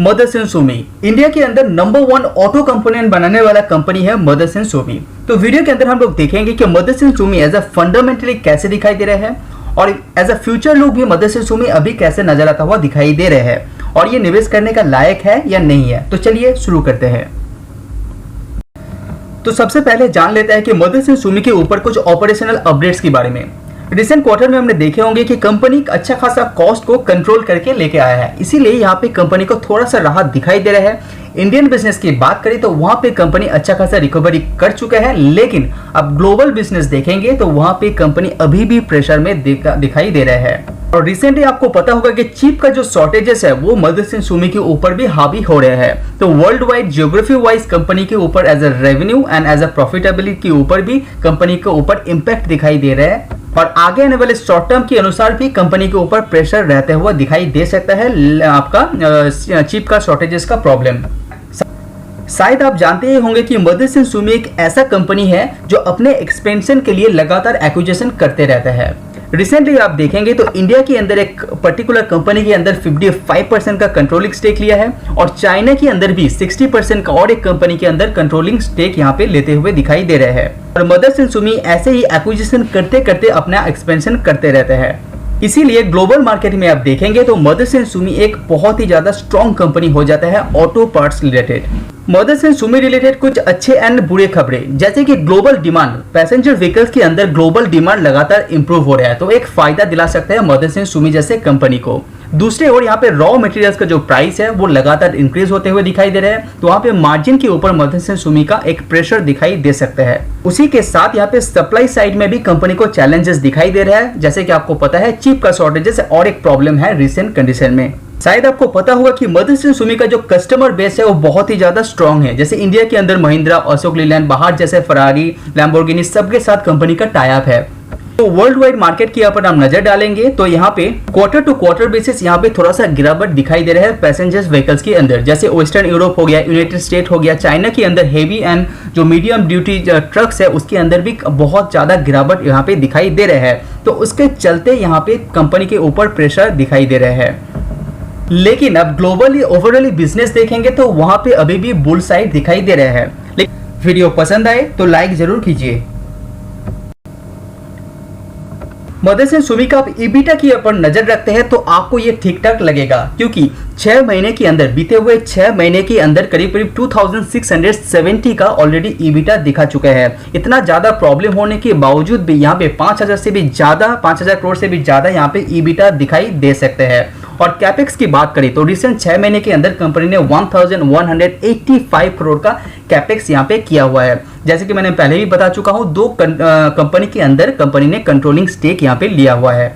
Motherson Sumi India के अंदर number 1 auto component बनाने वाला कंपनी है मदरसन सुमी। तो वीडियो के अंदर हम लोग देखेंगे कि Motherson Sumi as a fundamentally कैसे दिखाई दे रहे हैं और एज अ फ्यूचर लुक भी मदरसन सुमी अभी कैसे नजर आता हुआ दिखाई दे रहे हैं और ये निवेश करने का लायक है या नहीं है। तो चलिए शुरू करते हैं। तो सबसे पहले जान लेते हैं कि मदरसन सुमी के ऊपर कुछ ऑपरेशनल अपडेट्स के बारे में। रिसेंट क्वार्टर में हमने देखे होंगे कि कंपनी अच्छा खासा कॉस्ट को कंट्रोल करके लेके आया है, इसीलिए यहाँ पे कंपनी को थोड़ा सा राहत दिखाई दे रहा है। इंडियन बिजनेस की बात करें तो वहां पे कंपनी अच्छा खासा रिकवरी कर चुका है, लेकिन अब ग्लोबल बिजनेस देखेंगे तो वहां पे कंपनी अभी भी प्रेशर में दिखाई दे रहा है। और रिसेंटली आपको पता होगा कि चिप का जो शॉर्टेजेस है वो मदरसन सुमी के ऊपर भी हावी हो रहा है। तो world wide geography wise company के ऊपर as a revenue and as a profitability के ऊपर भी कंपनी के ऊपर इम्पैक्ट दिखाई दे रहा है और आगे आने वाले शॉर्ट टर्म के अनुसार भी कंपनी के ऊपर प्रेशर रहते हुआ दिखाई दे सकता है आपका चिप का शॉर्टेजेस का प्रॉब्लम। शायद आप जानते ही होंगे कि मदरसन सुमी एक ऐसा कंपनी है जो अपने एक्सपेंशन के लिए लगातार एक्विजिशन करते रहता है। रिसेंटली आप देखेंगे तो इंडिया के अंदर एक पर्टिकुलर कंपनी के अंदर 55% का कंट्रोलिंग स्टेक लिया है और चाइना के अंदर भी 60% का और एक कंपनी के अंदर कंट्रोलिंग स्टेक यहाँ पे लेते हुए दिखाई दे रहे हैं। और मदरसन सुमी ऐसे ही एक्विजिशन करते करते अपना एक्सपेंशन करते रहते हैं। इसीलिए ग्लोबल मार्केट में आप देखेंगे तो मदरसन सुमी एक बहुत ही ज्यादा स्ट्रॉन्ग कंपनी हो जाता है auto parts related. Motherson Sumi related कुछ अच्छे एंड बुरे खबरें, जैसे कि ग्लोबल डिमांड, पैसेंजर व्हीकल्स के अंदर ग्लोबल डिमांड लगातार इंप्रूव हो रहा है, तो एक फायदा दिला सकता है मदरसन सुमी जैसे कंपनी को। दूसरे ओर यहाँ पे रॉ मटेरियल्स का जो प्राइस है वो लगातार इंक्रीज होते हुए दिखाई दे रहा है, तो वहाँ पे मार्जिन के ऊपर मदरसन सुमी का एक प्रेशर दिखाई दे सकता है। उसी के साथ यहाँ पे सप्लाई साइड में भी कंपनी को चैलेंजेस दिखाई दे रहा है, जैसे कि आपको पता है चिप का शॉर्टेजेस और एक प्रॉब्लम है रिसेंट कंडीशन में। शायद आपको पता होगा कि मदरसन सुमी का जो कस्टमर बेस है वो बहुत ही ज्यादा स्ट्रॉन्ग है। जैसे इंडिया के अंदर महिंद्रा, अशोक लीलैंड, बाहर जैसे फरारी, लैम्बोर्गिनी सबके साथ कंपनी का टाई अप है। तो वर्ल्ड वाइड मार्केट की पर हम नजर डालेंगे तो यहाँ पे क्वार्टर टू क्वार्टर बेसिस यहाँ पे थोड़ा सा गिरावट दिखाई दे रहा है पैसेंजर्स व्हीकल्स के अंदर, जैसे वेस्टर्न यूरोप हो गया, यूनाइटेड स्टेट हो गया, चाइना के अंदर हेवी एंड जो मीडियम ड्यूटी ट्रक्स है उसके अंदर भी बहुत ज्यादा गिरावट यहाँ पे दिखाई दे रहा है। तो उसके चलते यहाँ पे कंपनी के ऊपर प्रेशर दिखाई दे रहा है। लेकिन अब ग्लोबली ओवरऑली बिजनेस देखेंगे तो वहां पे अभी भी बुल साइड दिखाई दे रहा है। लेकिन वीडियो पसंद आए तो लाइक जरूर कीजिए। मदरसन सुमी का आप ईबिटा की ऊपर नजर रखते हैं तो आपको ये ठीक ठाक लगेगा, क्योंकि 6 महीने के अंदर, बीते हुए 6 महीने के अंदर करीब करीब 2670 का ऑलरेडी ईबिटा दिखा चुका है। इतना ज्यादा प्रॉब्लम होने के बावजूद भी यहाँ पे 5000 करोड़ से भी ज्यादा यहाँ पे ईबिटा दिखाई दे सकते हैं। और कैपेक्स की बात करें तो रिसेंट 6 महीने के अंदर कंपनी ने 1185 करोड़ का कैपेक्स यहाँ पे किया हुआ है। जैसे कि मैंने पहले भी बता चुका हूँ, 2 कंपनी के अंदर कंपनी ने कंट्रोलिंग स्टेक यहाँ पे लिया हुआ है।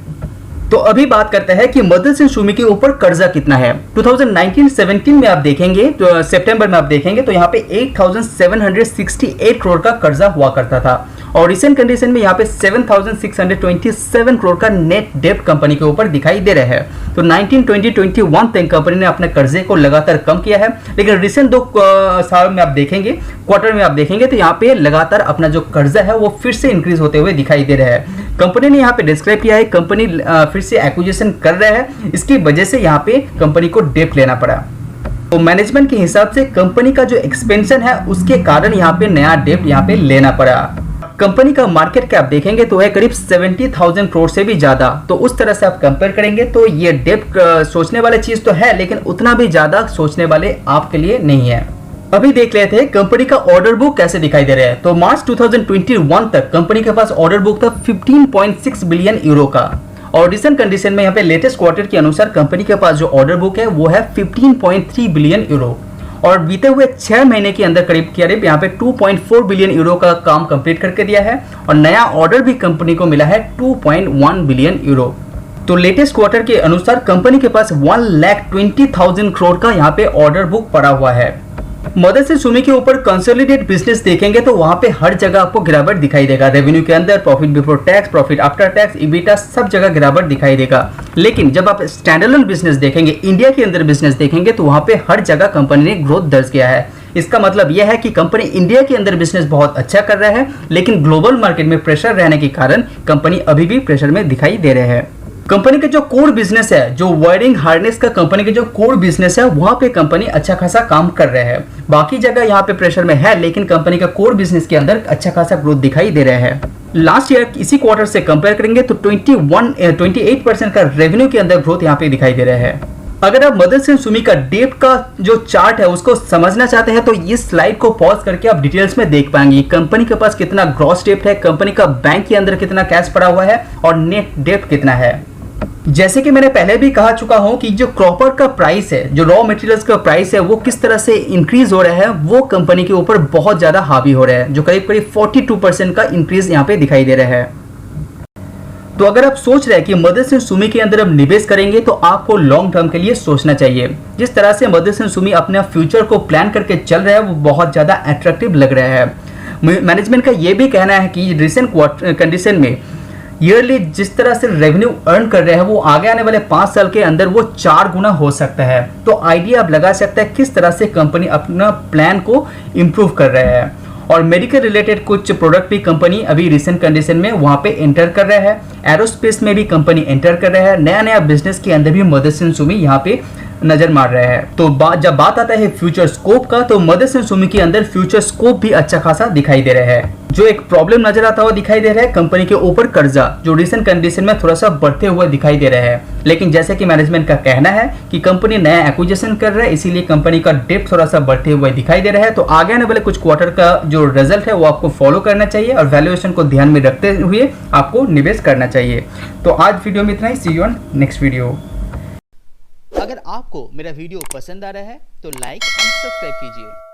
तो अभी बात करते हैं कि मदरसन सुमी के ऊपर कर्जा कितना है। 2019-17 में आप देखेंगे तो सितंबर में आप देखेंगे तो यहाँ पे 8768 करोड़ का कर्जा हुआ करता था और रिसेंट कंडीशन में यहाँ पे 7627 करोड़ का नेट डेब्ट कंपनी के ऊपर दिखाई दे रहा है। तो 19-20-21 तक कंपनी ने अपने कर्जे को लगातार कम किया है, लेकिन रिसेंट 2 साल में आप देखेंगे, क्वार्टर में आप देखेंगे तो यहाँ पे लगातार अपना जो कर्जा है वो फिर से इंक्रीज होते हुए दिखाई दे रहा है। कंपनी ने यहाँ पे डिस्क्राइब किया है कंपनी फिर से एक्विजिशन कर रहा है, इसकी वजह से यहाँ पे कंपनी को डेब्ट लेना पड़ा। तो मैनेजमेंट के हिसाब से कंपनी का जो एक्सपेंशन है उसके कारण यहाँ पे नया डेब्ट यहाँ पे लेना पड़ा। कंपनी का मार्केट कैप देखेंगे तो है करीब 70,000 करोड़ से भी ज्यादा। तो उस तरह से आप कंपेयर करेंगे तो ये डेब्ट सोचने वाली चीज तो है, लेकिन उतना भी ज्यादा सोचने वाले आपके लिए नहीं है। अभी देख लेते हैं कंपनी का ऑर्डर बुक कैसे दिखाई दे रहा है। तो मार्च 2021 तक कंपनी के पास ऑर्डर बुक था 15.6 बिलियन यूरो का और रिसेंट कंडीशन में यहाँ पे लेटेस्ट क्वार्टर के अनुसार कंपनी के पास जो ऑर्डर बुक है वो है 15.3 बिलियन यूरो और बीते हुए 6 महीने के अंदर करीब यहाँ पे 2.4 बिलियन यूरो का काम कंप्लीट करके दिया है और नया ऑर्डर भी कंपनी को मिला है 2.1 बिलियन यूरो। तो लेटेस्ट क्वार्टर के अनुसार कंपनी के पास 1,20,000 करोड़ का यहाँ पे ऑर्डर बुक पड़ा हुआ है। मदरसन सुमी के ऊपर कंसोलिडेट बिजनेस देखेंगे तो वहां पे हर जगह आपको गिरावट दिखाई देगा। रेवेन्यू के अंदर, profit before tax, profit after tax, EBITDA, सब जगह गिरावट दिखाई देगा। लेकिन जब आप स्टैंडअलोन बिजनेस देखेंगे, इंडिया के अंदर बिजनेस देखेंगे तो वहां पे हर जगह कंपनी ने ग्रोथ दर्ज किया है। इसका मतलब यह है कि कंपनी इंडिया के अंदर बिजनेस बहुत अच्छा कर रहा है, लेकिन ग्लोबल मार्केट में प्रेशर रहने के कारण कंपनी अभी भी प्रेशर में दिखाई दे रहे हैं। कंपनी के जो कोर बिजनेस है, जो वायरिंग हार्नेस का कंपनी के जो कोर बिजनेस है, वहां पे कंपनी अच्छा खासा काम कर रहे हैं। बाकी जगह यहाँ पे प्रेशर में है, लेकिन कंपनी का कोर बिजनेस के अंदर अच्छा खासा ग्रोथ दिखाई दे रहा है। लास्ट ईयर इसी क्वार्टर से कंपेयर करेंगे तो 28% का रेवेन्यू के अंदर ग्रोथ यहाँ पे दिखाई दे रहा है। अगर आप मदरसन सुमी का डेट का जो चार्ट है उसको समझना चाहते हैं तो इस स्लाइड को पॉज करके आप डिटेल्स में देख पाएंगे कंपनी के पास कितना ग्रॉस डेट है, कंपनी का बैंक के अंदर कितना कैश पड़ा हुआ है और नेट डेट कितना है। जैसे कि मैंने पहले भी कहा चुका हूं कि जो कॉपर का प्राइस है, जो रॉ मटेरियल्स का प्राइस है, वो किस तरह से इंक्रीज हो रहा है, वो कंपनी के ऊपर बहुत ज्यादा हावी हो रहा है, जो करीब करीब 42% का इंक्रीज यहाँ पे दिखाई दे रहा है। तो अगर आप सोच रहे हैं कि मदरसन सुमी के अंदर अब निवेश करेंगे तो आपको लॉन्ग टर्म के लिए सोचना चाहिए। जिस तरह से मदरसन सुमी अपने फ्यूचर को प्लान करके चल रहा है वो बहुत ज़्यादा अट्रैक्टिव लग रहा है। मैनेजमेंट का ये भी कहना है कि रिसेंट कंडीशन में ईयरली जिस तरह से रेवेन्यू अर्न कर रहे हैं वो आगे आने वाले 5 साल के अंदर वो 4 गुना हो सकता है। तो आइडिया आप लगा सकते हैं किस तरह से कंपनी अपना प्लान को इम्प्रूव कर रहा है। और मेडिकल रिलेटेड कुछ प्रोडक्ट भी कंपनी अभी रिसेंट कंडीशन में वहां पे एंटर कर रहा है। एरोस्पेस में भी कंपनी एंटर कर रहा है। नया नया बिजनेस के अंदर भी मदरसन सुमी यहाँ पे नजर मार रहा है। तो जब बात आता है फ्यूचर स्कोप का, तो मदरसन सुमी के अंदर फ्यूचर स्कोप भी अच्छा खासा दिखाई दे रहा है। जो एक प्रॉब्लम नजर आता हुआ दिखाई दे रहा है कंपनी के ऊपर कर्जा, जो रिसेंट कंडीशन में थोड़ा सा बढ़ते हुए दिखाई दे रहा है। लेकिन जैसे कि मैनेजमेंट का कहना है कि कंपनी नया एक्विजिशन कर रहा है, इसीलिए कंपनी का डेट थोड़ा सा बढ़ते हुए दिखाई दे रहा है। तो आगे आने वाले कुछ क्वार्टर का जो रिजल्ट है वो आपको फॉलो करना चाहिए और वैल्यूएशन को ध्यान में रखते हुए आपको निवेश करना चाहिए। तो आज वीडियो में इतना ही। सी यू ऑन नेक्स्ट वीडियो। अगर आपको मेरा वीडियो पसंद आ रहा है तो लाइक एंड सब्सक्राइब कीजिए।